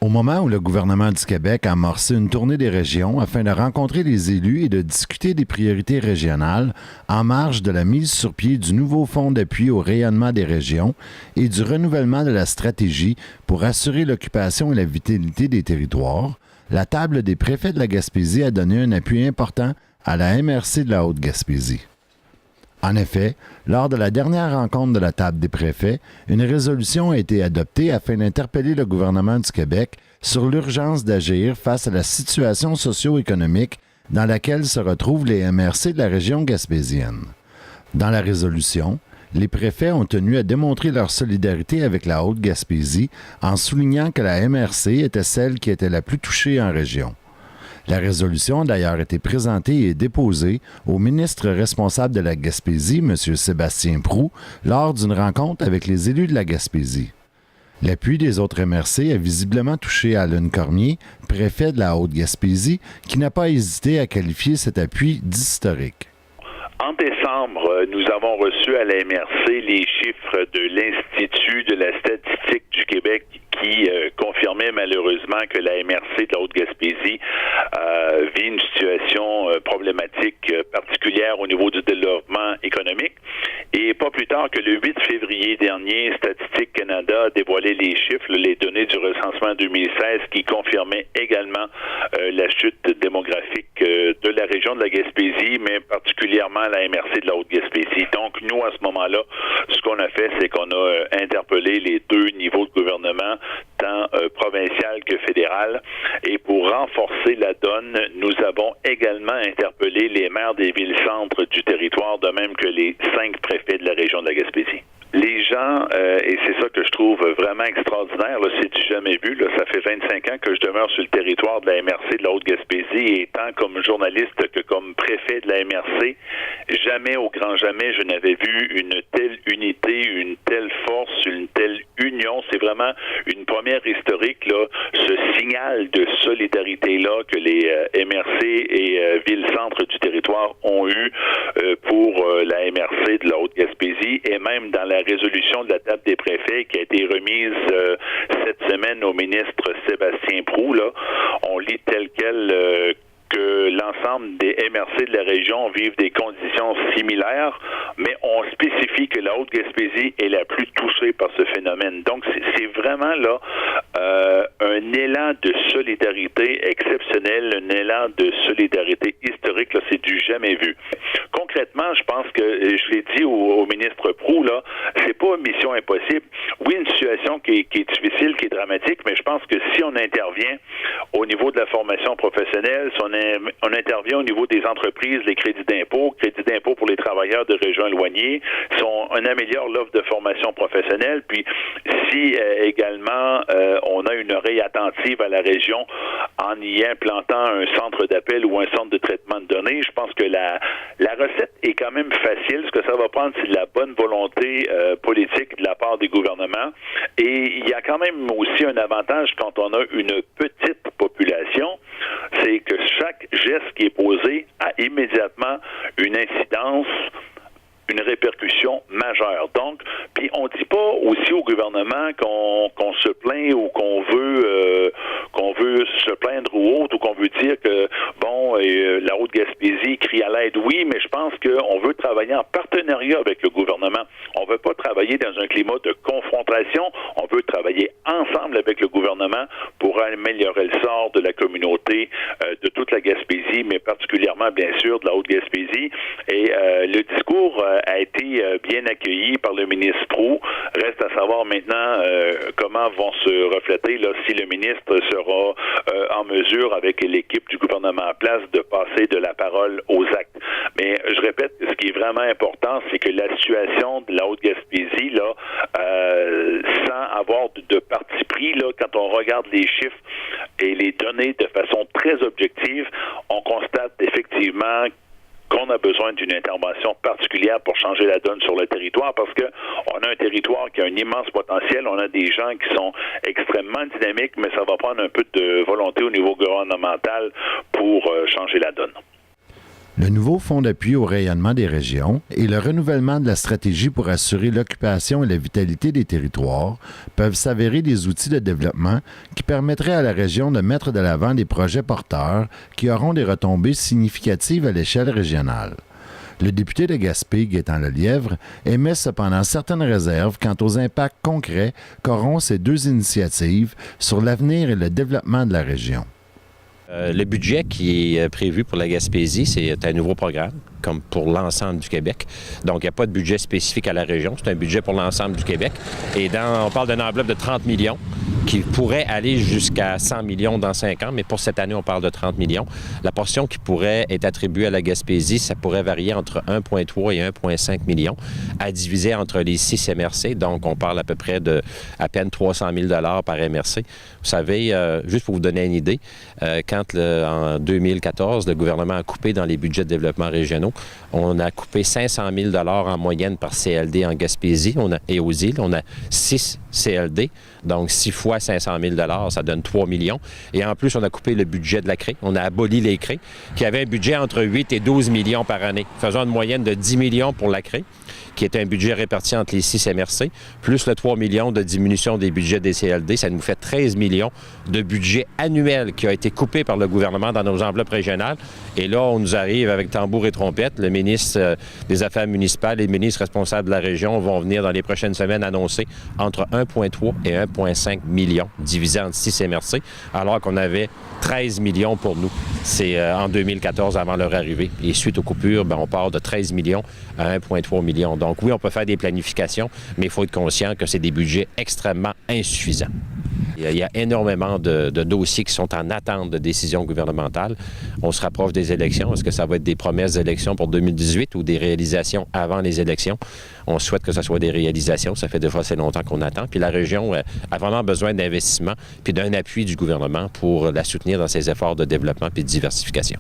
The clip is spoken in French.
Au moment où le gouvernement du Québec a amorcé une tournée des régions afin de rencontrer les élus et de discuter des priorités régionales en marge de la mise sur pied du nouveau fonds d'appui au rayonnement des régions et du renouvellement de la stratégie pour assurer l'occupation et la vitalité des territoires, la table des préfets de la Gaspésie a donné un appui important à la MRC de la Haute-Gaspésie. En effet, lors de la dernière rencontre de la table des préfets, une résolution a été adoptée afin d'interpeller le gouvernement du Québec sur l'urgence d'agir face à la situation socio-économique dans laquelle se retrouvent les MRC de la région gaspésienne. Dans la résolution, les préfets ont tenu à démontrer leur solidarité avec la Haute-Gaspésie en soulignant que la MRC était celle qui était la plus touchée en région. La résolution a d'ailleurs été présentée et déposée au ministre responsable de la Gaspésie, M. Sébastien Proulx, lors d'une rencontre avec les élus de la Gaspésie. L'appui des autres MRC a visiblement touché Alun Cormier, préfet de la Haute-Gaspésie, qui n'a pas hésité à qualifier cet appui d'historique. En décembre, nous avons reçu à la MRC les chiffres de l'Institut de la statistique du Québec qui confirmait malheureusement que la MRC de la Haute-Gaspésie vit une situation problématique particulière au niveau du développement économique. Et pas plus tard que le 8 février dernier, Statistique Canada a dévoilé les chiffres, les données du recensement 2016 qui confirmaient également la chute démographique de la région de la Gaspésie, mais particulièrement la MRC de la Haute-Gaspésie. Donc, nous, à ce moment-là, ce qu'on a fait, c'est qu'on a interpellé les deux niveaux de gouvernement, tant provincial que fédéral. Et pour renforcer la donne, nous avons également interpellé les maires des villes-centres du territoire, de même que les 5 préfets de la région de la Gaspésie. Les gens, et c'est ça que je trouve vraiment extraordinaire, là, c'est du jamais vu. Là, ça fait 25 ans que je demeure sur le territoire de la MRC de la Haute-Gaspésie et tant comme journaliste que comme préfet de la MRC, jamais, au grand jamais, je n'avais vu une telle unité, une telle force, une telle union. C'est vraiment une première historique, là, ce signal de solidarité-là que les MRC et villes-centres du territoire ont eu pour la MRC de la Haute-Gaspésie et même dans la résolution de la table des préfets qui a été remise cette semaine au ministre Sébastien Proulx, là, on lit tel quel que l'ensemble des MRC de la région vivent des conditions similaires, mais on spécifie que la Haute-Gaspésie est la plus touchée par ce phénomène. Donc, c'est vraiment là un élan de solidarité exceptionnel, un élan de solidarité historique, là, c'est du jamais vu. Concrètement, je pense que, je l'ai dit au ministre Proulx, là, c'est pas une mission impossible. Oui, une situation qui est difficile, qui est dramatique, mais je pense que si on intervient au niveau de la formation professionnelle, si on intervient au niveau des entreprises, les crédits d'impôt pour les travailleurs de régions éloignées, si on améliore l'offre de formation professionnelle, puis si également on a une oreille attentive à la région en y implantant un centre d'appel ou un centre de traitement de données, je pense que la recette est quand même facile. Ce que ça va prendre, c'est de la bonne volonté politique de la part des gouvernements. Et il y a quand même aussi un avantage quand on a une petite population, c'est que chaque geste qui est posé a immédiatement une incidence, une répercussion majeure. Donc, puis on dit pas aussi au gouvernement qu'on se plaint ou qu'on veut se plaindre ou autre, ou qu'on veut dire que la Haute-Gaspésie crie à l'aide. Oui, mais je pense qu'on veut travailler en partenariat avec le gouvernement. On veut pas travailler dans un climat de confrontation. On veut travailler ensemble avec le gouvernement pour améliorer le sort de la communauté de toute la Gaspésie, mais particulièrement, bien sûr, de la Haute-Gaspésie. Et le discours a été bien accueilli par le ministre Proulx. Reste à savoir maintenant comment vont se refléter là, si le ministre sera en mesure, avec l'équipe du gouvernement en place, de passer de la parole aux actes. Mais je répète, ce qui est vraiment important, c'est que la situation de la Haute-Gaspésie, là, sans avoir de parti pris, là, quand on regarde les chiffres et les données de façon très objective, on constate effectivement qu'on a besoin d'une intervention particulière pour changer la donne sur le territoire, parce que on a un territoire qui a un immense potentiel, on a des gens qui sont extrêmement dynamiques, mais ça va prendre un peu de volonté au niveau gouvernemental pour changer la donne. Le nouveau fonds d'appui au rayonnement des régions et le renouvellement de la stratégie pour assurer l'occupation et la vitalité des territoires peuvent s'avérer des outils de développement qui permettraient à la région de mettre de l'avant des projets porteurs qui auront des retombées significatives à l'échelle régionale. Le député de Gaspé, Gaétan Lelièvre, émet cependant certaines réserves quant aux impacts concrets qu'auront ces deux initiatives sur l'avenir et le développement de la région. Le budget qui est prévu pour la Gaspésie, c'est un nouveau programme, comme pour l'ensemble du Québec. Donc, il n'y a pas de budget spécifique à la région. C'est un budget pour l'ensemble du Québec. Et on parle d'une enveloppe de 30 millions qui pourrait aller jusqu'à 100 millions dans 5 ans, mais pour cette année, on parle de 30 millions. La portion qui pourrait être attribuée à la Gaspésie, ça pourrait varier entre 1,3 et 1,5 millions, à diviser entre les 6 MRC. Donc, on parle à peu près de à peine 300 000 $ par MRC. Vous savez, juste pour vous donner une idée, quand en 2014, le gouvernement a coupé dans les budgets de développement régionaux, on a coupé 500 000 $ en moyenne par CLD en Gaspésie et aux îles. On a 6 CLD, donc 6 fois 500 000 $, ça donne 3 millions. Et en plus, on a coupé le budget de la CRE. On a aboli les CRE, qui avaient un budget entre 8 et 12 millions par année, faisant une moyenne de 10 millions pour la CRE, qui est un budget réparti entre les 6 MRC, plus le 3 millions de diminution des budgets des CLD. Ça nous fait 13 millions de budget annuel qui a été coupé par le gouvernement dans nos enveloppes régionales. Et là, on nous arrive avec tambour et trompette. Le ministre des Affaires municipales et le ministre responsable de la région vont venir dans les prochaines semaines annoncer entre 1,3 et 1,5 millions divisé entre 6 MRC, alors qu'on avait 13 millions pour nous. C'est en 2014 avant leur arrivée. Et suite aux coupures, on part de 13 millions à 1,3 million. Donc oui, on peut faire des planifications, mais il faut être conscient que c'est des budgets extrêmement insuffisants. Il y a énormément de dossiers qui sont en attente de décisions gouvernementales. On se rapproche des élections. Est-ce que ça va être des promesses d'élections pour 2018 ou des réalisations avant les élections? On souhaite que ce soit des réalisations. Ça fait déjà assez longtemps qu'on attend. Puis la région a vraiment besoin d'investissement puis d'un appui du gouvernement pour la soutenir dans ses efforts de développement puis de diversification.